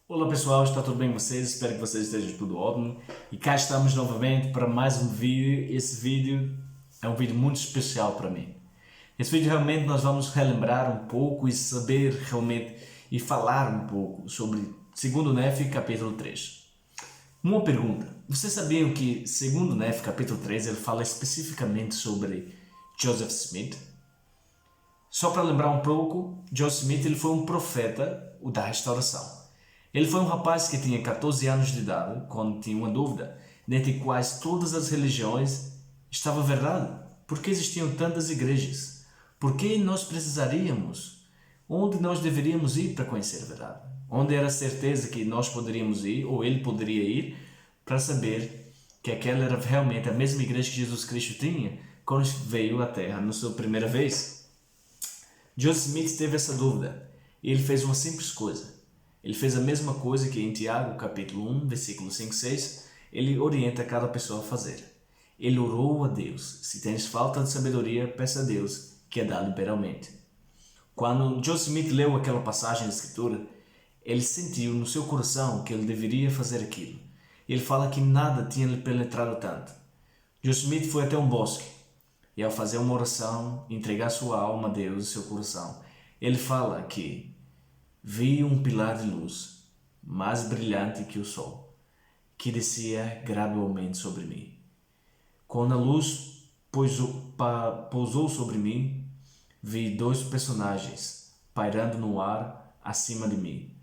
Olá pessoal, está tudo bem com vocês? Espero que vocês estejam tudo ótimo. E cá estamos novamente para mais um vídeo. Esse vídeo é um vídeo muito especial para mim. Esse vídeo realmente nós vamos relembrar um pouco e saber realmente e falar um pouco sobre 2 Nefe capítulo 3. Uma pergunta, vocês sabiam que 2 Nefe capítulo 3 ele fala especificamente sobre Joseph Smith? Só para lembrar um pouco, Joseph Smith ele foi um profeta da restauração. Ele foi um rapaz que tinha 14 anos de idade quando tinha uma dúvida, dentre quais todas as religiões estava verdade. Por que existiam tantas igrejas? Por que nós precisaríamos? Onde nós deveríamos ir para conhecer a verdade? Onde era a certeza que nós poderíamos ir, ou ele poderia ir, para saber que aquela era realmente a mesma igreja que Jesus Cristo tinha quando veio à Terra na sua primeira vez? Joseph Smith teve essa dúvida e ele fez uma simples coisa. Ele fez a mesma coisa que em Tiago, capítulo 1, versículo 5 e 6, ele orienta cada pessoa a fazer. Ele orou a Deus. Se tens falta de sabedoria, peça a Deus, que a dá liberalmente. Quando Joseph Smith leu aquela passagem da Escritura, ele sentiu no seu coração que ele deveria fazer aquilo. Ele fala que nada tinha lhe penetrado tanto. Joseph Smith foi até um bosque e ao fazer uma oração, entregar sua alma a Deus e seu coração, ele fala que vi um pilar de luz, mais brilhante que o sol, que descia gradualmente sobre mim. Quando a luz pousou sobre mim, vi 2 personagens pairando no ar acima de mim.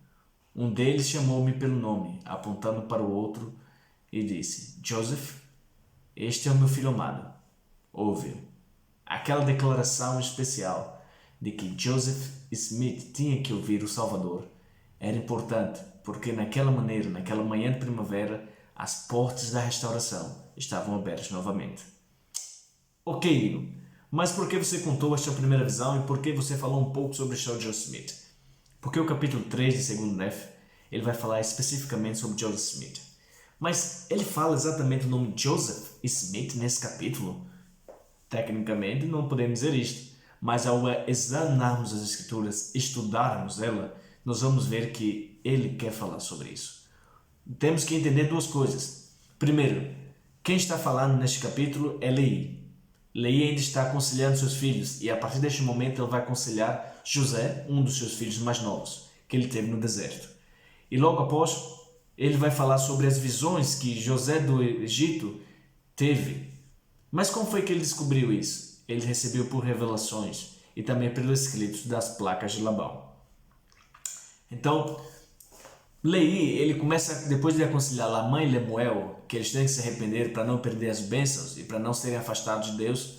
Um deles chamou-me pelo nome, apontando para o outro, e disse: Joseph, este é o meu filho amado. Ouve. Aquela declaração especial de que Joseph Smith tinha que ouvir o Salvador era importante, porque naquela manhã de primavera, as portas da restauração estavam abertas novamente. Ok, Igor, mas por que você contou esta primeira visão e por que você falou um pouco sobre o Joseph Smith? Porque o capítulo 3 de 2 Nefe, ele vai falar especificamente sobre Joseph Smith. Mas ele fala exatamente o nome Joseph Smith nesse capítulo? Tecnicamente não podemos dizer isto, mas ao examinarmos as Escrituras, estudarmos ela, nós vamos ver que ele quer falar sobre isso. Temos que entender 2 coisas. Primeiro, quem está falando neste capítulo é Leí. Leí ainda está aconselhando seus filhos e a partir deste momento ele vai aconselhar José, um dos seus filhos mais novos, que ele teve no deserto. E logo após, ele vai falar sobre as visões que José do Egito teve. Mas como foi que ele descobriu isso? Ele recebeu por revelações e também pelos escritos das placas de Labão. Então, Leí, ele começa, depois de aconselhar Lamã e Lemuel, que eles têm que se arrepender para não perder as bênçãos e para não serem afastados de Deus,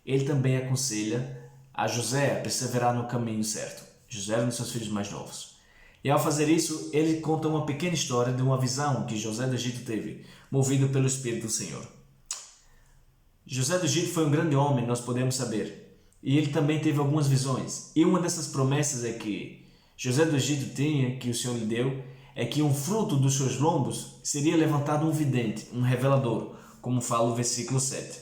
ele também aconselha a José a perseverar no caminho certo. José era um dos seus filhos mais novos. E ao fazer isso, ele conta uma pequena história de uma visão que José do Egito teve, movido pelo Espírito do Senhor. José do Egito foi um grande homem, nós podemos saber. E ele também teve algumas visões. E uma dessas promessas é que José do Egito tinha, que o Senhor lhe deu, é que um fruto dos seus lombos seria levantado um vidente, um revelador, como fala o versículo 7.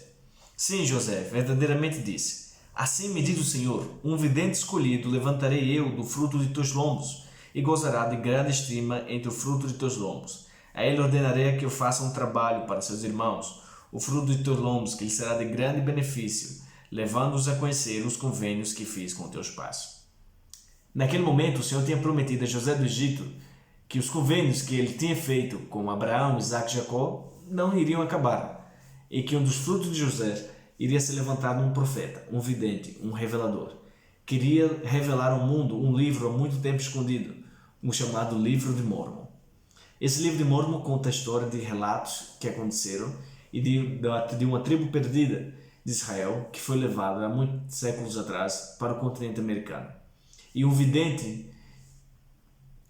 Sim, José, verdadeiramente disse: assim me diz o Senhor, um vidente escolhido levantarei eu do fruto de teus lombos, e gozará de grande estima entre o fruto de teus lombos. A ele ordenarei que eu faça um trabalho para seus irmãos, o fruto de teus lombos, que lhe será de grande benefício, levando-os a conhecer os convênios que fiz com teus pais. Naquele momento, o Senhor tinha prometido a José do Egito que os convênios que ele tinha feito com Abraão, Isaac e Jacó não iriam acabar, e que um dos frutos de José iria ser levantado um profeta, um vidente, um revelador, que iria revelar ao mundo um livro há muito tempo escondido, um chamado Livro de Mórmon. Esse livro de Mórmon conta a história de relatos que aconteceram e de uma tribo perdida de Israel que foi levada há muitos séculos atrás para o continente americano. E um vidente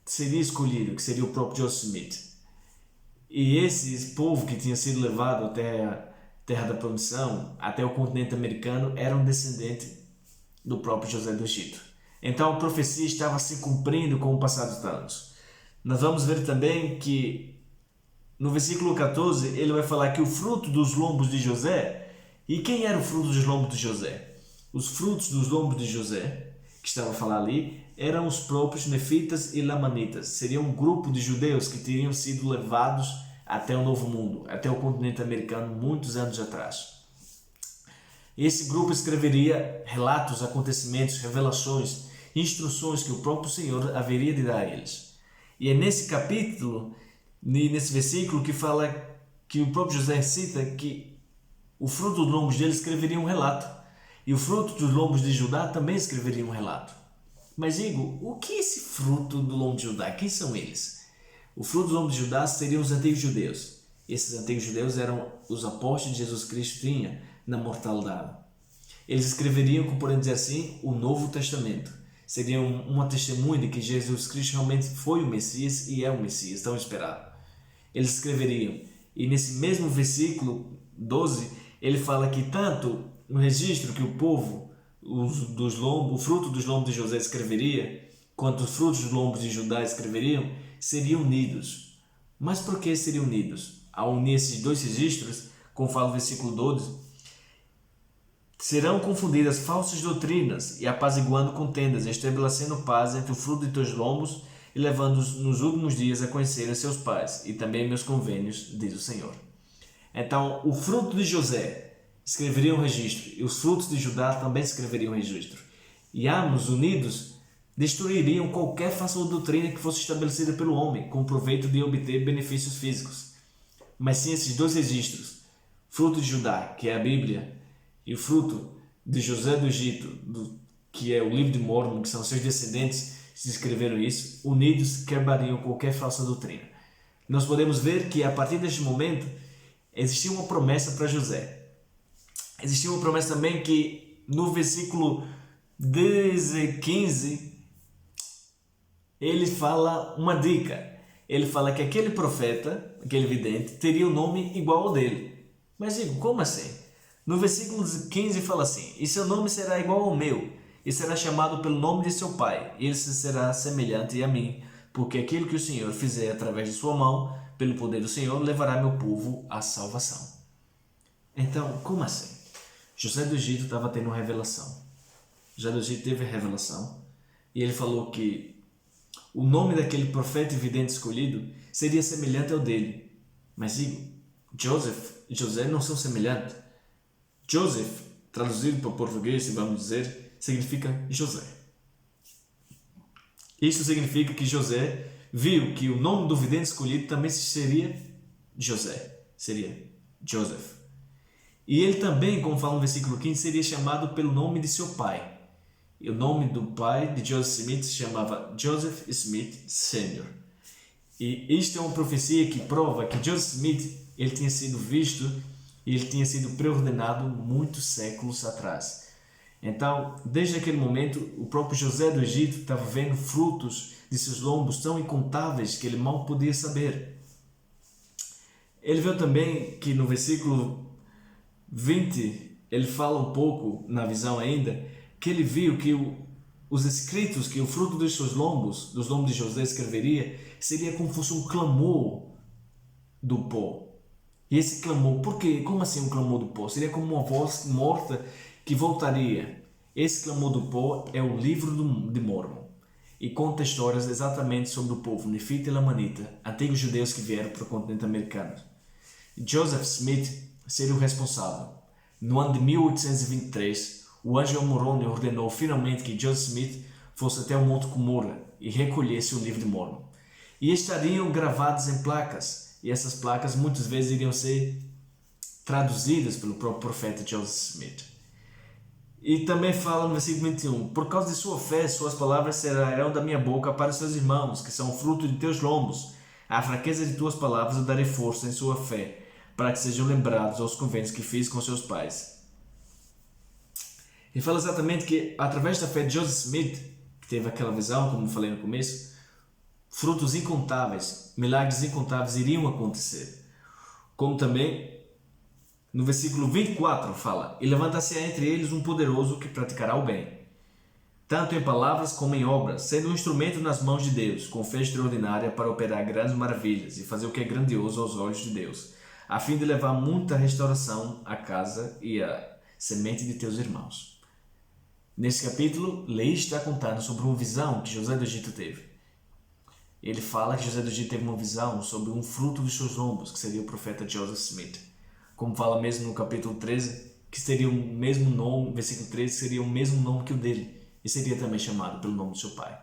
seria escolhido, que seria o próprio Joseph Smith. E esse povo que tinha sido levado até a Terra da Promissão, até o continente americano, era um descendente do próprio José do Egito. Então a profecia estava se cumprindo com o passar dos anos. Nós vamos ver também que no versículo 14, ele vai falar que o fruto dos lombos de José. E quem era o fruto dos lombos de José? Os frutos dos lombos de José, que estava a falar ali, eram os próprios nefitas e lamanitas. Seria um grupo de judeus que teriam sido levados até o Novo Mundo, até o continente americano, muitos anos atrás. Esse grupo escreveria relatos, acontecimentos, revelações, instruções que o próprio Senhor haveria de dar a eles. E é nesse capítulo, nesse versículo, que fala que o próprio José cita que o fruto dos lombos dele escreveria um relato. E o fruto dos lombos de Judá também escreveria um relato. Mas Igor, o que é esse fruto do lombo de Judá? Quem são eles? O fruto do lombo de Judá seriam os antigos judeus. Esses antigos judeus eram os apóstolos de Jesus Cristo tinha na mortalidade. Eles escreveriam, como podemos dizer assim, o Novo Testamento. Seriam uma testemunha de que Jesus Cristo realmente foi o Messias e é o Messias, tão esperado. Eles escreveriam. E nesse mesmo versículo 12, ele fala que tanto no registro que o povo, o fruto dos lombos de José escreveria, quanto os frutos dos lombos de Judá escreveriam, seriam unidos. Mas por que seriam unidos? Ao unir esses dois registros, como fala o versículo 12, serão confundidas falsas doutrinas e apaziguando contendas, estabelecendo paz entre o fruto de teus lombos e levando-os nos últimos dias a conhecer a seus pais e também meus convênios, diz o Senhor. Então, o fruto de José escreveria um registro e os frutos de Judá também escreveriam um registro. E ambos, unidos, destruiriam qualquer falsa doutrina que fosse estabelecida pelo homem com o proveito de obter benefícios físicos. Mas sim esses dois registros, fruto de Judá, que é a Bíblia, e o fruto de José do Egito, que é o livro de Mórmon, que são seus descendentes, se escreveram isso, unidos quebrariam qualquer falsa doutrina. Nós podemos ver que a partir deste momento existia uma promessa para José. Existia uma promessa também que no versículo 15 ele fala uma dica. Ele fala que aquele profeta, aquele vidente, teria um nome igual ao dele. Mas digo, como assim? No versículo 15 fala assim: e seu nome será igual ao meu, e será chamado pelo nome de seu pai, e ele será semelhante a mim, porque aquilo que o Senhor fizer através de sua mão, pelo poder do Senhor, levará meu povo à salvação. Então, como assim? José do Egito estava tendo uma revelação. José do Egito teve a revelação, e ele falou que o nome daquele profeta e vidente escolhido seria semelhante ao dele. Mas digo, José não são semelhantes. Joseph, traduzido para o português, vamos dizer, significa José. Isso significa que José viu que o nome do vidente escolhido também seria José, seria Joseph. E ele também, como fala no versículo 15, seria chamado pelo nome de seu pai. E o nome do pai de Joseph Smith se chamava Joseph Smith Sr. E isto é uma profecia que prova que Joseph Smith ele tinha sido visto e ele tinha sido preordenado muitos séculos atrás. Então, desde aquele momento, o próprio José do Egito estava vendo frutos de seus lombos tão incontáveis que ele mal podia saber. Ele viu também que no versículo 20, ele fala um pouco na visão ainda, que ele viu que os escritos que o fruto dos seus lombos, dos lombos de José escreveria, seria como fosse um clamor do pó. E esse clamor, por quê? Como assim um clamor do pó? Seria como uma voz morta que voltaria. Esse clamor do pó é o livro de Mórmon e conta histórias exatamente sobre o povo nefita e lamanita, antigos judeus que vieram para o continente americano. Joseph Smith seria o responsável. No ano de 1823, o Angelo Moroni ordenou finalmente que Joseph Smith fosse até o Monte Cumorah e recolhesse o livro de Mórmon. E estariam gravados em placas. E essas placas muitas vezes iriam ser traduzidas pelo próprio profeta Joseph Smith. E também fala no versículo 21, por causa de sua fé, suas palavras sairão da minha boca para os seus irmãos, que são fruto de teus lombos. À fraqueza de tuas palavras eu darei força em sua fé, para que sejam lembrados aos convênios que fiz com seus pais. E fala exatamente que, através da fé de Joseph Smith, que teve aquela visão, como falei no começo, frutos incontáveis, milagres incontáveis iriam acontecer. Como também no versículo 24 fala, e levantar-se-á entre eles um poderoso que praticará o bem, tanto em palavras como em obras, sendo um instrumento nas mãos de Deus, com fé extraordinária para operar grandes maravilhas e fazer o que é grandioso aos olhos de Deus, a fim de levar muita restauração à casa e à semente de teus irmãos. Nesse capítulo, Leí está contando sobre uma visão que José do Egito teve. Ele fala que José do Egito teve uma visão sobre um fruto dos seus lombos, que seria o profeta Joseph Smith. Como fala mesmo no capítulo 13, que seria o mesmo nome, versículo 13, seria o mesmo nome que o dele, e seria também chamado pelo nome do seu pai.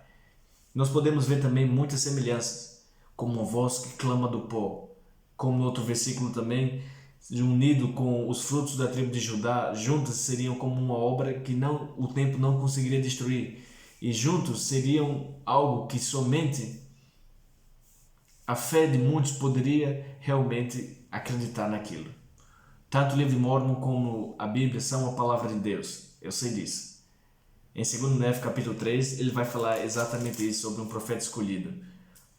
Nós podemos ver também muitas semelhanças, como uma voz que clama do pó, como no outro versículo também, unido com os frutos da tribo de Judá, juntos seriam como uma obra que o tempo não conseguiria destruir, e juntos seriam algo que somente a fé de muitos poderia realmente acreditar naquilo. Tanto o livro de Mórmon como a Bíblia são a palavra de Deus. Eu sei disso. Em 2 Nefe, capítulo 3, ele vai falar exatamente isso, sobre um profeta escolhido.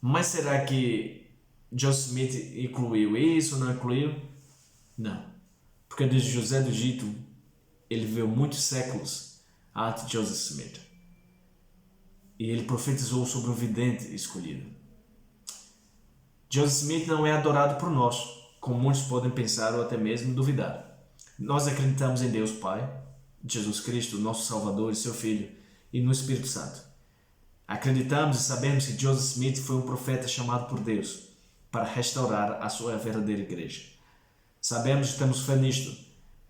Mas será que Joseph Smith incluiu isso ou não incluiu? Não. Porque desde José do Egito, ele viveu muitos séculos antes de Joseph Smith. E ele profetizou sobre um vidente escolhido. Joseph Smith não é adorado por nós, como muitos podem pensar ou até mesmo duvidar. Nós acreditamos em Deus Pai, Jesus Cristo, nosso Salvador e seu Filho, e no Espírito Santo. Acreditamos e sabemos que Joseph Smith foi um profeta chamado por Deus para restaurar a sua verdadeira igreja. Sabemos e temos fé nisto.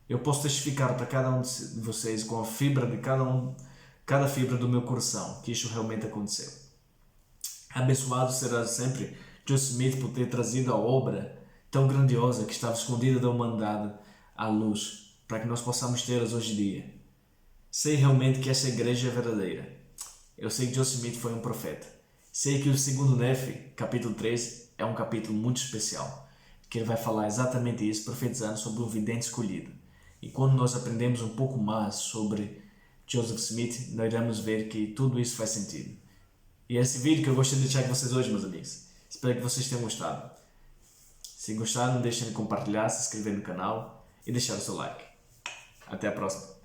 Eu posso testificar para cada um de vocês com a fibra de cada fibra do meu coração que isto realmente aconteceu. Abençoado será sempre Joseph Smith por ter trazido a obra tão grandiosa que estava escondida da humanidade à luz, para que nós possamos tê-las hoje em dia. Sei realmente que esta igreja é verdadeira. Eu sei que Joseph Smith foi um profeta. Sei que o 2 Nefe, capítulo 3, é um capítulo muito especial, que ele vai falar exatamente isso, profetizando sobre um vidente escolhido. E quando nós aprendemos um pouco mais sobre Joseph Smith, nós iremos ver que tudo isso faz sentido. E esse vídeo que eu gostaria de deixar com vocês hoje, meus amigos. Espero que vocês tenham gostado. Se gostaram, não deixem de compartilhar, se inscrever no canal e deixar o seu like. Até a próxima.